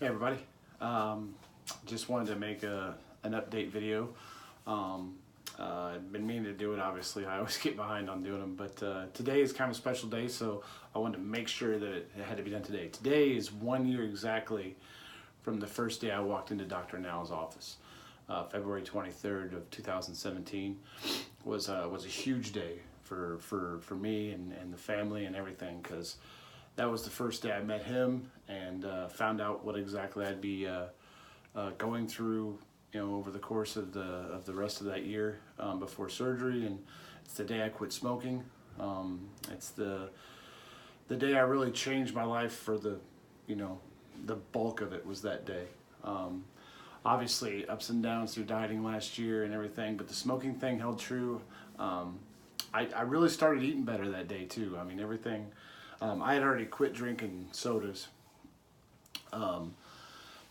Hey everybody, just wanted to make an update video. I've been meaning to do it, obviously. I always get behind on doing them, but today is kind of a special day, so I wanted to make sure that it had to be done today. Today is 1 year exactly from the first day I walked into Dr. Now's office. February 23rd of 2017 was a huge day for me and the family and everything, because that was the first day I met him and found out what exactly I'd be going through, over the course of the rest of that year before surgery. And it's the day I quit smoking. It's the day I really changed my life for the bulk of it was that day. Obviously ups and downs through dieting last year and everything, but the smoking thing held true. I really started eating better that day too. I mean, everything. I had already quit drinking sodas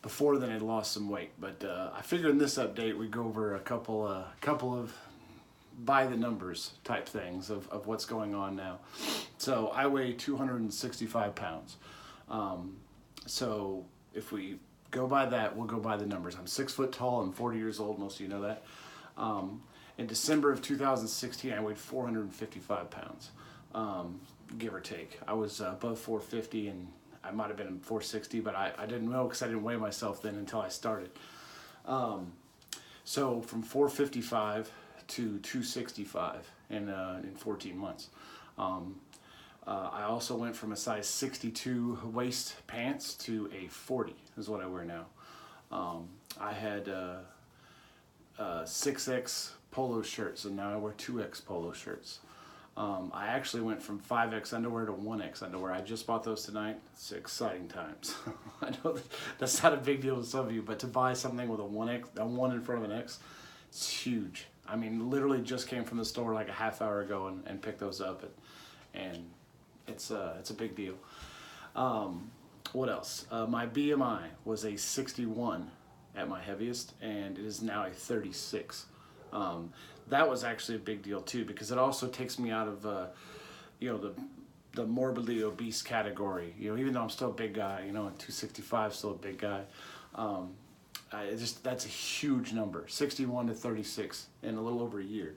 before then. I'd lost some weight, but I figured in this update we'd go over a couple of by the numbers type things of what's going on now. So I weigh 265 pounds. So if we go by that, we'll go by the numbers. I'm 6 foot tall. I'm 40 years old. Most of you know that. In December of 2016, I weighed 455 pounds. Give or take. I was above 450, and I might have been 460, but I didn't know because I didn't weigh myself then until I started. So from 455 to 265 in 14 months. I also went from a size 62 waist pants to a 40 is what I wear now. I had 6X polo shirts, and now I wear 2X polo shirts. I actually went from 5X underwear to 1X underwear. I just bought those tonight. It's exciting times. I know that's not a big deal to some of you, but to buy something with a 1 in front of an X, it's huge. I mean, literally just came from the store like a half hour ago and picked those up, and it's a big deal. What else? My BMI was a 61 at my heaviest, and it is now a 36. That was actually a big deal too, because it also takes me out of the morbidly obese category. Even though I'm still a big guy, at 265, still a big guy. That's a huge number, 61 to 36 in a little over a year.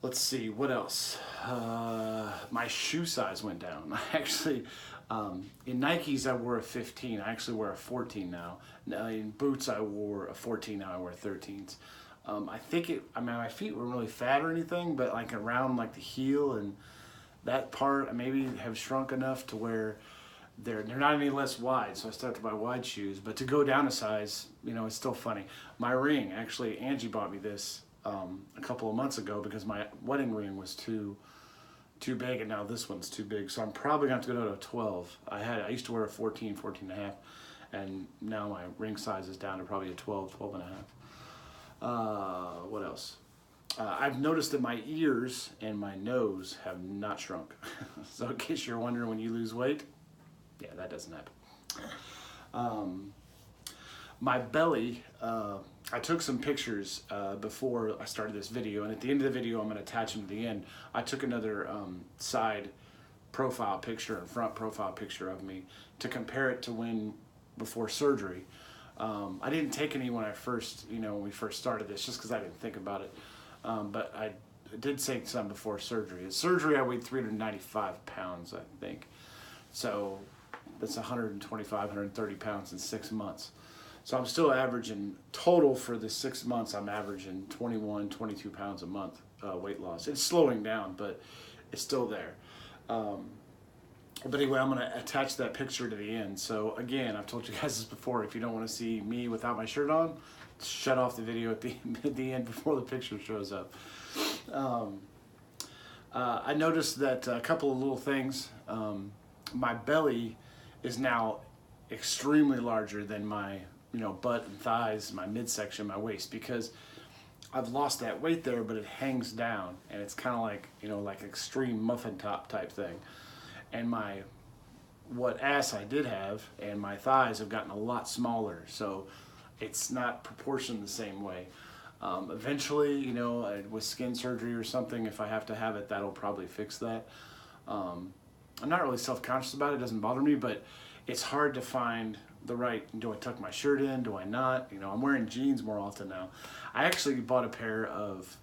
Let's see, what else? My shoe size went down. I actually, in Nikes I wore a 15. I actually wear a 14 now. In boots I wore a 14, now I wear 13s. My feet weren't really fat or anything, but like around like the heel and that part, I maybe have shrunk enough to where they're not any less wide, so I still have to buy wide shoes. But to go down a size, it's still funny. My ring, actually, Angie bought me this a couple of months ago because my wedding ring was too big, and now this one's too big, so I'm probably gonna have to go to a 12. I used to wear a 14 and a half, and now my ring size is down to probably a 12 and a half. What else? I've noticed that my ears and my nose have not shrunk. So in case you're wondering when you lose weight, yeah, that doesn't happen. My belly, I took some pictures before I started this video, and at the end of the video I'm going to attach them to the end. I took another side profile picture and front profile picture of me to compare it to before surgery. I didn't take any when we first started this, just because I didn't think about it. But I did take some before surgery. At surgery I weighed 395 pounds, I think. So that's 125, 130 pounds in 6 months. So I'm still averaging, total for the 6 months, I'm averaging 21, 22 pounds a month weight loss. It's slowing down, but it's still there. But anyway, I'm going to attach that picture to the end. So again, I've told you guys this before, if you don't want to see me without my shirt on, shut off the video at the end before the picture shows up. I noticed that a couple of little things. My belly is now extremely larger than my butt and thighs, my midsection, my waist, because I've lost that weight there, but it hangs down, and it's kind of like, like extreme muffin top type thing. And what ass I did have and my thighs have gotten a lot smaller, so it's not proportioned the same way. Eventually, with skin surgery or something, if I have to have it, that'll probably fix that. I'm not really self-conscious about it. It doesn't bother me, but it's hard to find the right, do I tuck my shirt in, do I not? You know, I'm wearing jeans more often now. I actually bought a pair of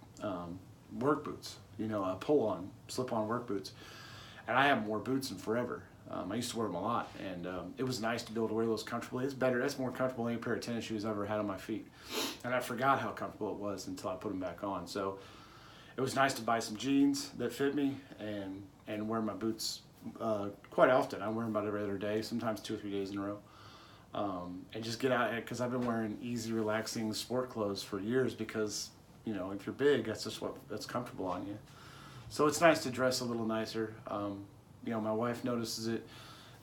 work boots, you know, pull-on, slip-on work boots. And I haven't worn boots in forever. I used to wear them a lot, and it was nice to be able to wear those comfortably. It's better, that's more comfortable than any pair of tennis shoes I've ever had on my feet. And I forgot how comfortable it was until I put them back on. So it was nice to buy some jeans that fit me and wear my boots quite often. I wear them about every other day, sometimes 2 or 3 days in a row. And just get out, because I've been wearing easy, relaxing sport clothes for years because, you know, if you're big, that's just that's comfortable on you. So it's nice to dress a little nicer. You know, my wife notices it.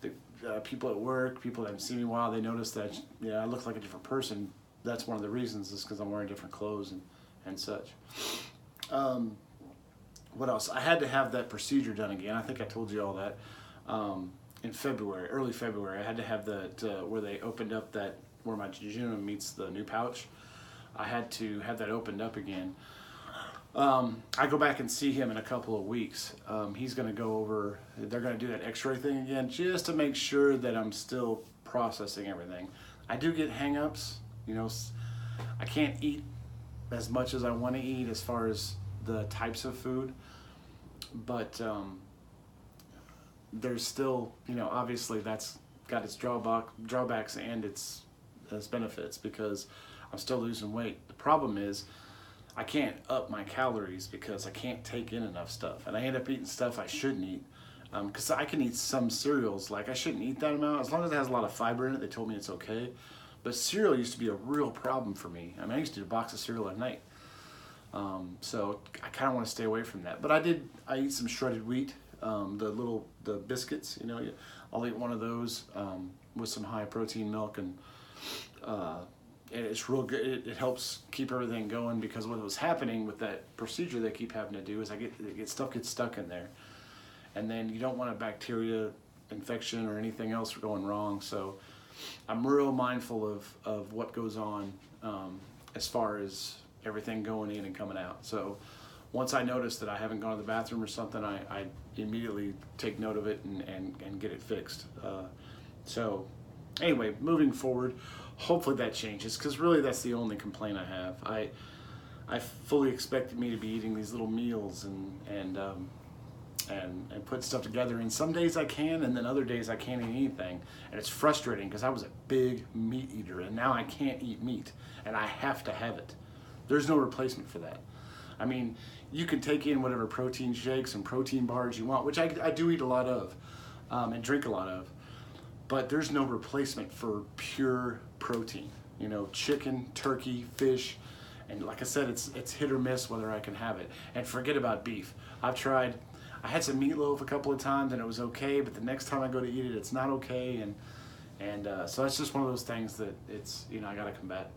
The people at work, people that haven't seen me in a while, they notice that, you know, I look like a different person. That's one of the reasons, is because I'm wearing different clothes and such. What else? I had to have that procedure done again. I think I told you all that. In February, early February, I had to have that where they opened up that, where my jejunum meets the new pouch. I had to have that opened up again. I go back and see him in a couple of weeks. He's going to go over, they're going to do that x-ray thing again, just to make sure that I'm still processing everything. I do get hang-ups, you know, I can't eat as much as I want to eat as far as the types of food, but there's still, you know, obviously that's got its drawbacks and its benefits, because I'm still losing weight. The problem is I can't up my calories because I can't take in enough stuff, and I end up eating stuff I shouldn't eat, because I can eat some cereals, like I shouldn't eat that amount as long as it has a lot of fiber in it. They told me it's okay, but cereal used to be a real problem for me. I mean, I used to eat a box of cereal at night, so I kind of want to stay away from that. But I eat some shredded wheat, the biscuits, you know, I'll eat one of those with some high protein milk, and it's real good. It helps keep everything going, because what was happening with that procedure they keep having to do is stuff gets stuck in there, and then you don't want a bacteria infection or anything else going wrong. So I'm real mindful of what goes on as far as everything going in and coming out. So once I notice that I haven't gone to the bathroom or something, I immediately take note of it and get it fixed. So anyway, moving forward, hopefully that changes, because really that's the only complaint I have. I fully expected me to be eating these little meals and put stuff together, and some days I can, and then other days I can't eat anything, and it's frustrating because I was a big meat eater, and now I can't eat meat, and I have to have it. There's no replacement for that. I mean, you can take in whatever protein shakes and protein bars you want, which I do eat a lot of and drink a lot of, but there's no replacement for pure protein. You know, chicken, turkey, fish, and like I said, it's hit or miss whether I can have it. And forget about beef. I had some meatloaf a couple of times and it was okay, but the next time I go to eat it, it's not okay, and so that's just one of those things that it's, you know, I gotta combat.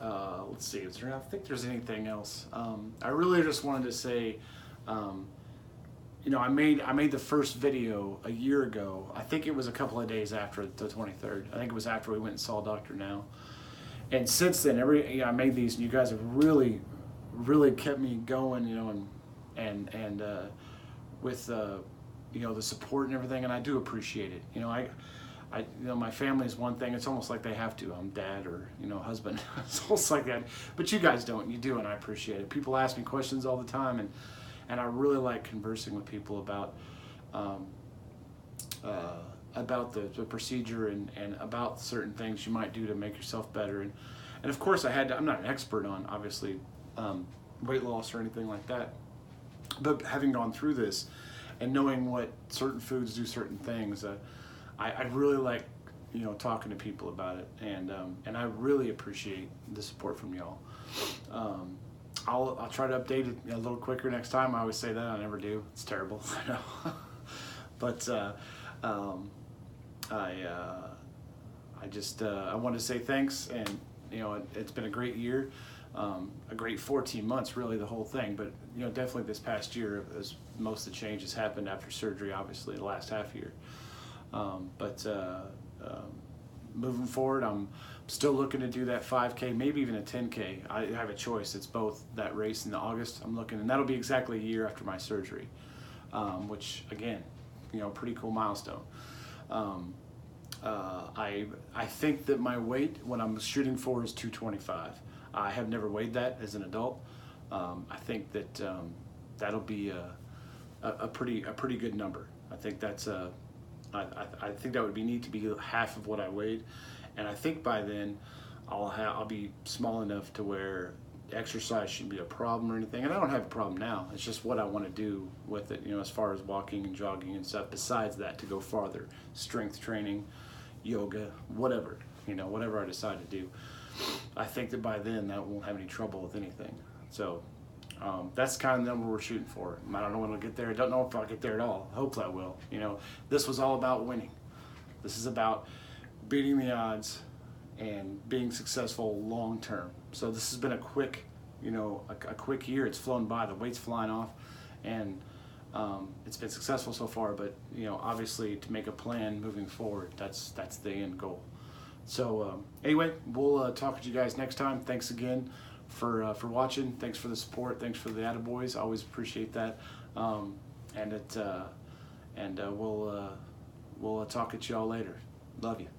Let's see, I think there's anything else. I really just wanted to say, you know, I made the first video a year ago. I think it was a couple of days after the 23rd. I think it was after we went and saw Dr. Now. And since then, I made these, and you guys have really, really kept me going, you know, and with you know, the support and everything, and I do appreciate it. You know, you know, my family is one thing. It's almost like they have to. I'm dad or, you know, husband. It's almost like that. But you guys don't. You do, and I appreciate it. People ask me questions all the time, and I really like conversing with people about the procedure and about certain things you might do to make yourself better. And of course, I'm not an expert on, obviously, weight loss or anything like that. But having gone through this and knowing what certain foods do certain things, I really like, you know, talking to people about it, and I really appreciate the support from y'all. I'll try to update it a little quicker next time. I always say that, I never do. It's terrible, I know. But I want to say thanks, and you know, it's been a great year, a great 14 months, really, the whole thing. But you know, definitely this past year, as most of the changes happened after surgery, obviously the last half year. Moving forward, I'm still looking to do that 5K, maybe even a 10K. I have a choice. It's both that race in August. I'm looking, and that'll be exactly a year after my surgery, which again, you know, pretty cool milestone. I think that my weight when I'm shooting for is 225. I have never weighed that as an adult. I think that that'll be a pretty good number. I think that's I think that would be neat to be half of what I weighed, and I think by then I'll be small enough to where exercise shouldn't be a problem or anything. And I don't have a problem now. It's just what I want to do with it, as far as walking and jogging and stuff. Besides that, to go farther, strength training, yoga, whatever, whatever I decide to do. I think that by then that won't have any trouble with anything. So that's kind of the number we're shooting for. I don't know when I'll get there. I don't know if I'll get there at all. Hopefully I will. This was all about winning. This is about beating the odds and being successful long term. So this has been a quick, a quick year. It's flown by. The weight's flying off, and it's been successful so far. But obviously, to make a plan moving forward, that's the end goal. So anyway, we'll talk to you guys next time. Thanks again for watching. Thanks for the support. Thanks for the attaboys. I always appreciate that. And we'll talk at y'all later. Love you.